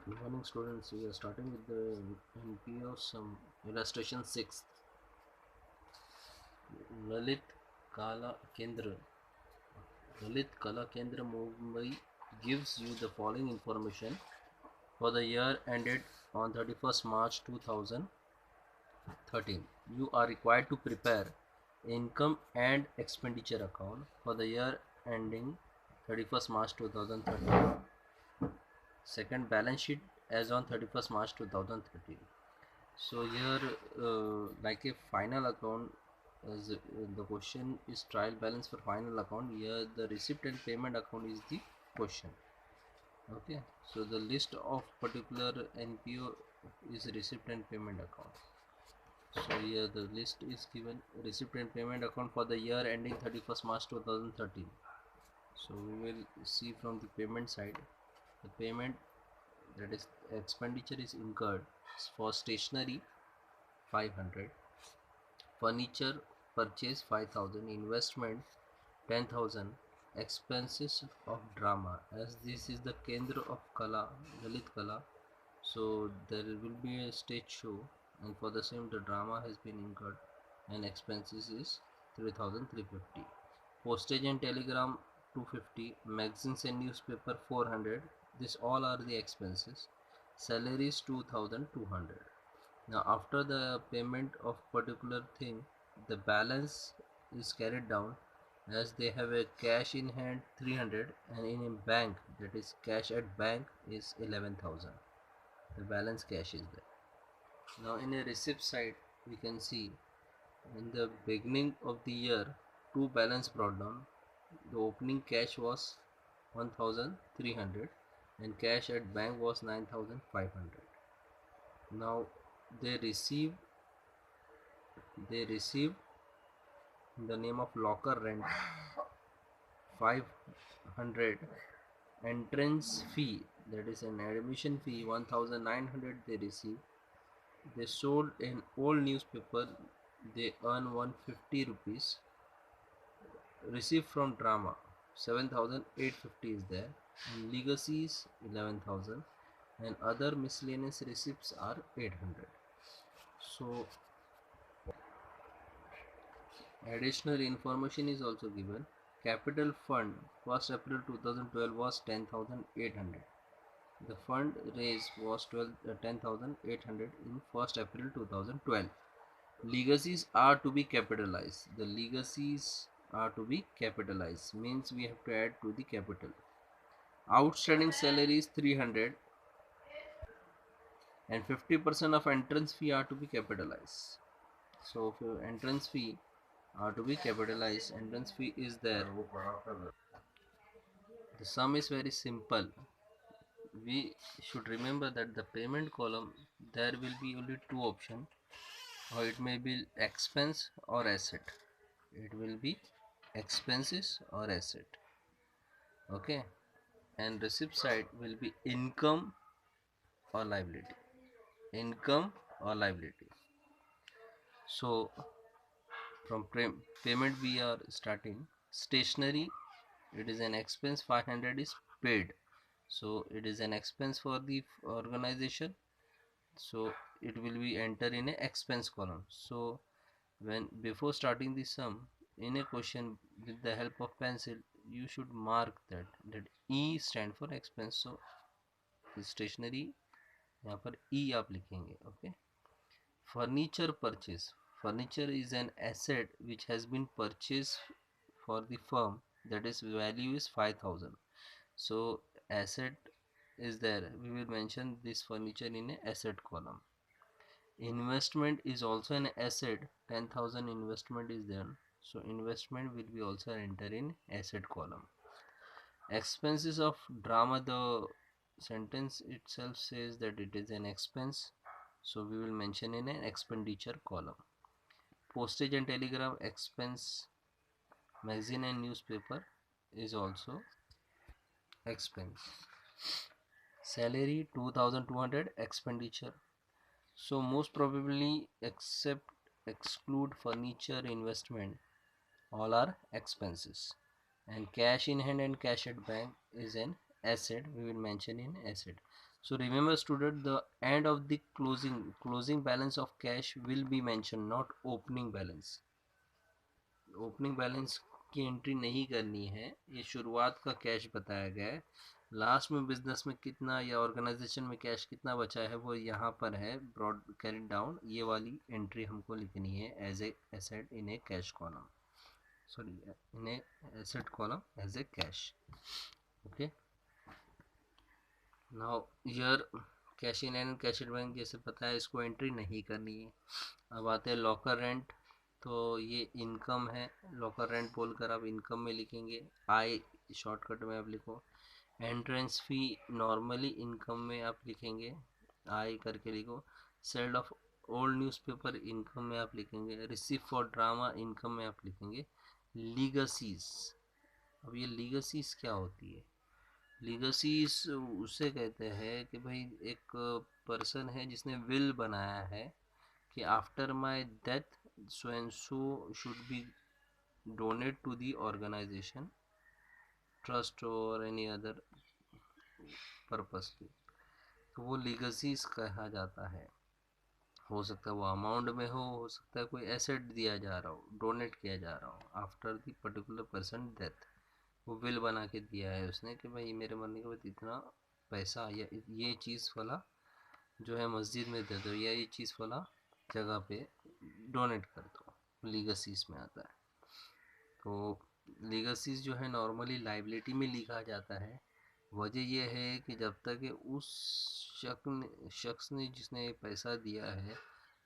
Good morning, students. We are starting with the NPO some illustration 6. Lalit Kala Kendra. Lalit Kala Kendra Mumbai gives you the following information for the year ended on 31st March 2013. You are required to prepare income and expenditure account for the year ending 31st March 2013. Second, balance sheet as on 31st March 2013. So here, like a final account, as the question is trial balance for final account. Here, the receipt and payment account is the question. Okay, so the list of particular NPO is receipt and payment account. So here the list is given receipt and payment account for the year ending 31st March 2013. So we will see from the payment side, the payment, that is expenditure, is incurred for stationery 500, furniture purchase 5,000, investment 10,000, expenses of drama, as this is the Kendra of Kala, Lalit Kala, so there will be a stage show, and for the same the drama has been incurred, and expenses is 3,350. Postage and telegram 250, magazines and newspaper 400. This all are the expenses. Salaries 2,200. Now after the payment of particular thing, the balance is carried down, as they have a cash in hand 300, and in a bank, that is cash at bank, is 11,000. The balance cash is there. Now in a receipt side, we can see in the beginning of the year, two balance brought down. The opening cash was 1,300 and cash at bank was 9,500. Now they received the name of locker rent 500, entrance fee, that is an admission fee 1,900 they received. They sold an old newspaper, they earn 150 rupees. Received from drama 7,850 is there, and legacies 11,000, and other miscellaneous receipts are 800. So additional information is also given. Capital fund 1st April 2012 was 10,800. The fund raise was 10,800 in 1st April 2012. Legacies are to be capitalized. The legacies are to be capitalized means we have to add to the capital. Outstanding salary is 300 and 50% of entrance fee are to be capitalized. So if your entrance fee are to be capitalized, entrance fee is there. The sum is very simple. We should remember that the payment column, there will be only two options, or it may be expense or asset. It will be expenses or asset. Okay, and receipt side will be income or liability. Income or liability. So from payment we are starting. Stationery, it is an expense, 500 is paid, so it is an expense for the organization, so it will be entered in a expense column. So when before starting the sum in a question, with the help of pencil, you should mark that E stand for expense. So stationery, यहाँ पर E आप लिखेंगे. Okay. Furniture purchase. Furniture is an asset which has been purchased for the firm, that is value is 5,000. So asset is there. We will mention this furniture in a asset column. Investment is also an asset. 10,000 investment is there. So investment will be also entered in asset column. Expenses of drama, the sentence itself says that it is an expense, so we will mention in an expenditure column. Postage and telegram expense, magazine and newspaper is also expense. Salary 2,200 expenditure. So most probably except exclude furniture investment, all are expenses. And cash in hand and cash at bank is an asset, we will mention in asset. So remember student, the end of the closing balance of cash will be mentioned, not opening balance. Opening balance की entry नहीं करनी है, ये शुरुआत का cash बताया गया है। लास्ट में बिजनेस में कितना या ऑर्गेनाइजेशन में कैश कितना बचा है वो यहाँ पर है ब्रॉड कैरिड डाउन, ये वाली एंट्री हमको लिखनी है as a asset in a cash column, sorry in a asset column as a cash. Okay, now year cash in and cash in bank जैसे पता है इसको एंट्री नहीं करनी है। अब आते हैं लॉकर रेंट, तो ये इनकम है, लॉकर रेंट बोलकर आप इनकम में लिखेंगे, आई शॉर्टकट में आप लिखो। एंट्रेंस फी नॉर्मली इनकम में आप लिखेंगे, आई करके लिखो। Sale of old newspaper income में आप लिखेंगे। रिसीव फॉर ड्रामा इनकम में आप लिखेंगे। लीगसीज, अब ये लीगसीज क्या होती है? लीगसीज उसे कहते हैं कि भाई एक पर्सन है जिसने विल बनाया है कि after my death so and so should be donate to the organization, trust or any other purpose, तो वो लीगसीज कहा जाता है। हो सकता है वो अमाउंट में हो सकता है कोई एसेट दिया जा रहा हो, डोनेट किया जा रहा हो after the particular person death. वो विल बना के दिया है उसने कि भाई मेरे मरने के बाद इतना पैसा या ये चीज़ वाला जो है मस्जिद में दे दो, या ये चीज़ वाला जगह पे डोनेट कर दो, लीगसीज में आता है। तो लीगसीज जो है नॉर्मली लाइबिलिटी में लिखा जाता है। वजह यह है कि जब तक कि उस शख्स ने जिसने पैसा दिया है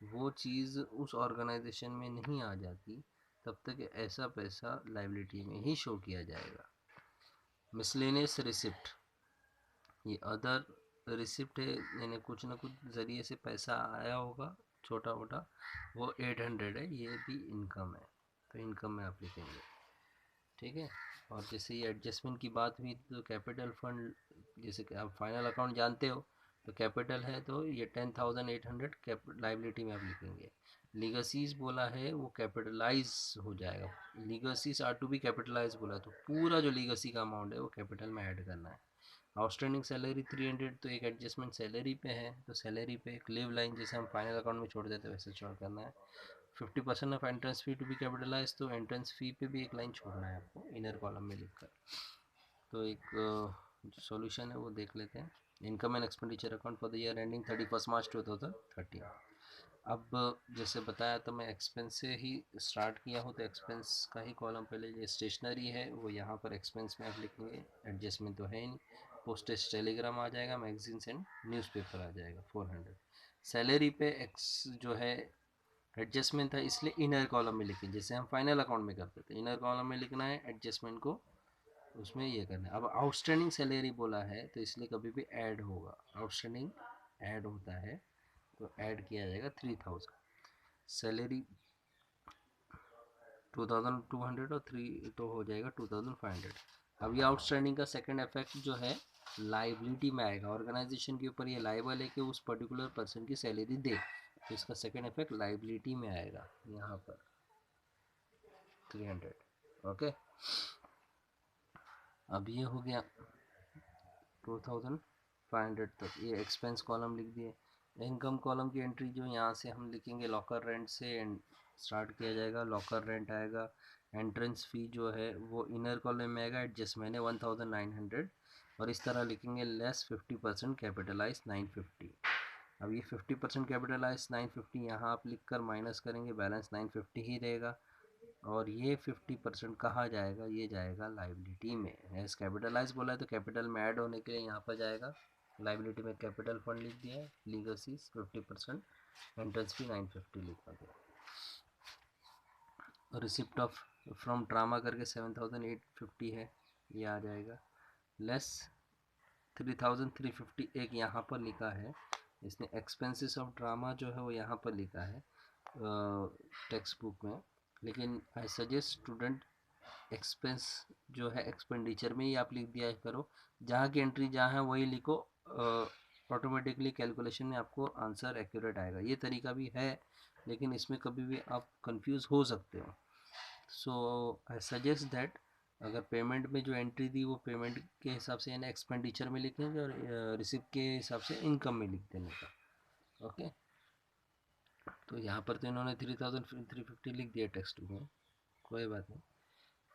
वो चीज़ उस ऑर्गेनाइजेशन में नहीं आ जाती, तब तक ऐसा पैसा लाइबिलिटी में ही शो किया जाएगा। मिसलेनियस रिसिप्ट, ये अदर रिसिप्ट है, यानी कुछ ना कुछ ज़रिए से पैसा आया होगा छोटा मोटा, वो 800 है, ये भी इनकम है, तो इनकम में आप लिखेंगे। ठीक है, और जैसे ये एडजस्टमेंट की बात हुई तो कैपिटल फंड, जैसे कि आप फाइनल अकाउंट जानते हो तो कैपिटल है तो ये 10,800 लाइबिलिटी में आप लिखेंगे। लीगसीज बोला है वो कैपिटलाइज हो जाएगा, लीगसीज आर टू बी कैपिटलाइज बोला तो पूरा जो लीगसी का अमाउंट है वो कैपिटल में ऐड करना है। आउटस्टैंडिंग सैलरी 300, तो एक एडजस्टमेंट सैलरी पे है, तो सैलरी पे एक लीव लाइन जैसे हम फाइनल अकाउंट में छोड़ देते हैं वैसे छोड़ करना है। 50% of entrance fee to be capitalise, तो एंट्रेंस फी पे भी एक लाइन छोड़ना है आपको इनर कॉलम में लिखकर। तो एक जो सॉल्यूशन है वो देख लेते हैं। Income and expenditure account for the year ending 31 मार्च 2013। अब जैसे बताया तो मैं एक्सपेंस से ही स्टार्ट किया हूँ, तो एक्सपेंस का ही कॉलम पहले, ये स्टेशनरी है वो यहाँ पर एक्सपेंस में आप लिखेंगे, एडजस्टमेंट तो है ही नहीं। पोस्टेज टेलीग्राम आ जाएगा, मैगजीन्स एंड न्यूज़पेपर आ जाएगा 400। सैलरी पे एक्स जो है एडजस्टमेंट था इसलिए इनर कॉलम में लिखें, जैसे हम फाइनल अकाउंट में करते थे इनर कॉलम में लिखना है, एडजस्टमेंट को उसमें ये करना है। अब आउटस्टैंडिंग सैलरी बोला है तो इसलिए कभी भी ऐड होगा, आउटस्टैंडिंग ऐड होता है तो ऐड किया जाएगा 3000। सैलरी 2200 और 3 तो हो जाएगा 2500। अब ये आउटस्टैंडिंग का सेकंड इफेक्ट जो है लाइबिलिटी में आएगा, ऑर्गेनाइजेशन के ऊपर ये लाइबल है कि उस पर्टिकुलर पर्सन की सैलरी दे, तो इसका सेकंड इफेक्ट लाइबिलिटी में आएगा यहाँ पर 300। ओके, अब ये हो गया 2500 तक, ये एक्सपेंस कॉलम लिख दिए। इनकम कॉलम की एंट्री जो यहाँ से हम लिखेंगे लॉकर रेंट से स्टार्ट किया जाएगा, लॉकर रेंट आएगा। एंट्रेंस फ़ी जो है वो इनर कॉलम में आएगा, एडजस्टमेंट है 1900, और इस तरह लिखेंगे लेस 50% कैपिटलाइज 950। अब ये 50% कैपिटलाइज 950 यहाँ आप लिख कर माइनस करेंगे, बैलेंस 950 ही रहेगा। और ये 50% कहाँ जाएगा, ये जाएगा लाइबिलिटी में। एज कैपिटलाइज बोला है तो कैपिटल में ऐड होने के लिए यहाँ पर जाएगा, लाइबिलिटी में कैपिटल फंड लिख दिया है, लीगसीज 50%, एंट्रेंस फी 950 लिखा गया। रिसिप्ट ऑफ फ्रॉम ड्रामा करके 7850 है, ये आ जाएगा, लेस 3350 एक यहाँ पर लिखा है, इसने एक्सपेंसेस ऑफ ड्रामा जो है वो यहाँ पर लिखा है टेक्स्ट बुक में, लेकिन आई सजेस्ट स्टूडेंट एक्सपेंस जो है एक्सपेंडिचर में ही आप लिख दिया करो, जहाँ की एंट्री जहाँ है वही लिखो, ऑटोमेटिकली कैलकुलेशन में आपको आंसर एक्यूरेट आएगा। ये तरीका भी है लेकिन इसमें कभी भी आप कंफ्यूज हो सकते हो, सो आई सजेस्ट दैट अगर पेमेंट में जो एंट्री दी वो पेमेंट के हिसाब से यानी एक्सपेंडिचर में लिखेंगे और रिसिप्ट के हिसाब से इनकम में लिख देने का। ओके, तो यहाँ पर तो इन्होंने 3350 लिख दिया टेक्स्ट बुक में, कोई बात नहीं।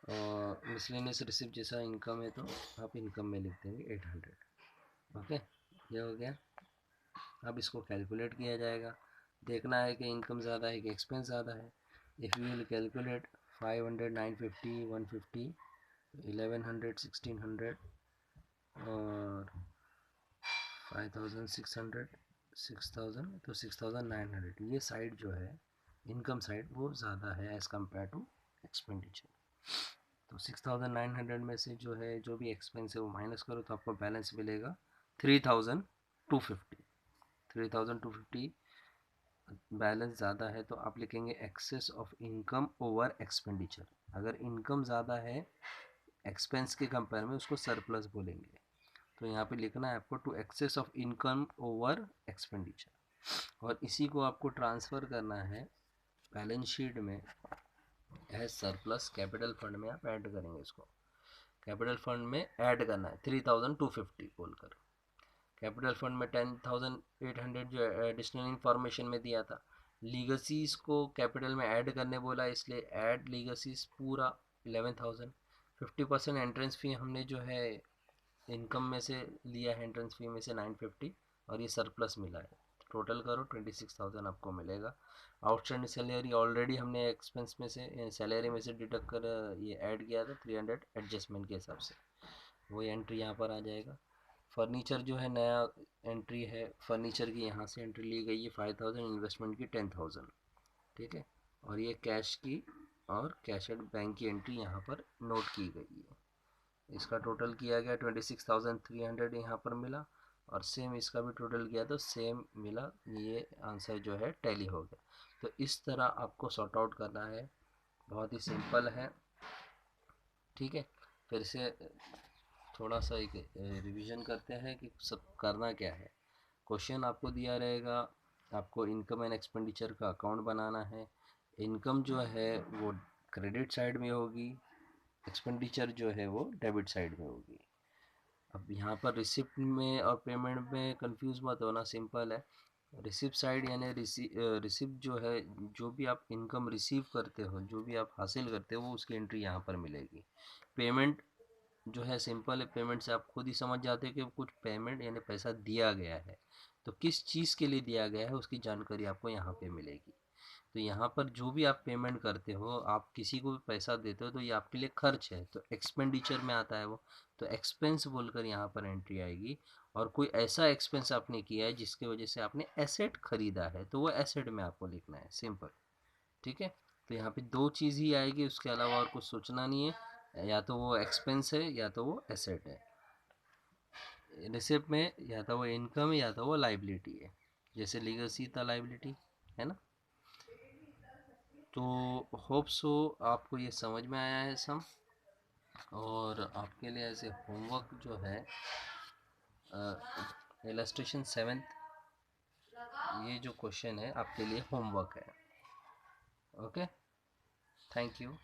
और मिसलेनियस रिसिप्ट जैसा इनकम है तो आप इनकम में लिख देंगे 800। ओके, ये हो गया। अब इसको कैलकुलेट किया जाएगा, देखना है कि इनकम ज़्यादा है कि एक्सपेंस ज़्यादा है। इफ़ यू विल कैलकुलेट 500, 950, 150, 1100, 1600 और 5600, 6000, तो 6900, ये साइड जो है इनकम साइड वो ज़्यादा है एज़ कम्पेयर टू एक्सपेंडिचर। तो 6900 में से जो है जो भी एक्सपेंस है वो माइनस करो तो आपको बैलेंस मिलेगा 3250। 3250 बैलेंस ज़्यादा है तो आप लिखेंगे excess of income over expenditure. अगर इनकम ज़्यादा है एक्सपेंस के कंपेयर में उसको सरप्लस बोलेंगे। तो यहाँ पे लिखना है आपको to excess of income over expenditure, और इसी को आपको ट्रांसफ़र करना है बैलेंस शीट में एज सरप्लस। कैपिटल फंड में आप ऐड करेंगे इसको, कैपिटल फंड में ऐड करना है 3250 बोलकर। कैपिटल फंड में 10800 जो एडिशनल इंफॉर्मेशन में दिया था। लीगसीज को कैपिटल में ऐड करने बोला, इसलिए ऐड लीगसीज पूरा 11000। 50% एंट्रेंस फ़ी हमने जो है इनकम में से लिया है, एंट्रेंस फ़ी में से 950, और ये सरप्लस मिला है। टोटल करो 26000 आपको मिलेगा। आउटस्टैंडिंग सैलरी ऑलरेडी हमने एक्सपेंस में से सैलरी में से डिडक्ट कर ये ऐड किया था 300 एडजस्टमेंट के हिसाब से, वही एंट्री यहाँ पर आ जाएगा। फर्नीचर जो है नया एंट्री है, फर्नीचर की यहाँ से एंट्री ली गई है 5000, इन्वेस्टमेंट की 10000, ठीक है। और ये कैश की और कैश एट बैंक की एंट्री यहाँ पर नोट की गई है। इसका टोटल किया गया 26300 यहाँ पर मिला, और सेम इसका भी टोटल किया तो सेम मिला। ये आंसर जो है टैली हो गया। तो इस तरह आपको सॉर्ट आउट करना है, बहुत ही सिंपल है, ठीक है। फिर से थोड़ा सा एक रिवीजन करते हैं कि सब करना क्या है। क्वेश्चन आपको दिया रहेगा, आपको इनकम एंड एक्सपेंडिचर का अकाउंट बनाना है। इनकम जो है वो क्रेडिट साइड में होगी, एक्सपेंडिचर जो है वो डेबिट साइड में होगी। अब यहाँ पर रिसिप्ट में और पेमेंट में कंफ्यूज मत होना, सिंपल है। रिसिप्ट साइड यानी रिसिप्ट जो है, जो भी आप इनकम रिसीव करते हो, जो भी आप हासिल करते हो वो उसकी एंट्री यहाँ पर मिलेगी। पेमेंट जो है सिंपल है, पेमेंट से आप खुद ही समझ जाते हो कि कुछ पेमेंट यानी पैसा दिया गया है, तो किस चीज़ के लिए दिया गया है उसकी जानकारी आपको यहाँ पे मिलेगी। तो यहाँ पर जो भी आप पेमेंट करते हो, आप किसी को भी पैसा देते हो तो ये आपके लिए खर्च है, तो एक्सपेंडिचर में आता है वो, तो एक्सपेंस बोलकर यहाँ पर एंट्री आएगी। और कोई ऐसा एक्सपेंस आपने किया है जिसकी वजह से आपने एसेट खरीदा है तो वो एसेट में आपको लिखना है, सिंपल, ठीक है। तो यहाँ पे दो चीज़ ही आएगी, उसके अलावा और कुछ सोचना नहीं है, या तो वो एक्सपेंस है या तो वो एसेट है। रिसिप्ट में या तो वो इनकम है या तो वो लाइबिलिटी है, जैसे लीगसी था लाइबिलिटी, है ना। तो होप सो आपको ये समझ में आया है सम। और आपके लिए ऐसे होमवर्क जो है इलस्ट्रेशन 7th, ये जो क्वेश्चन है आपके लिए होमवर्क है। Okay, thank you.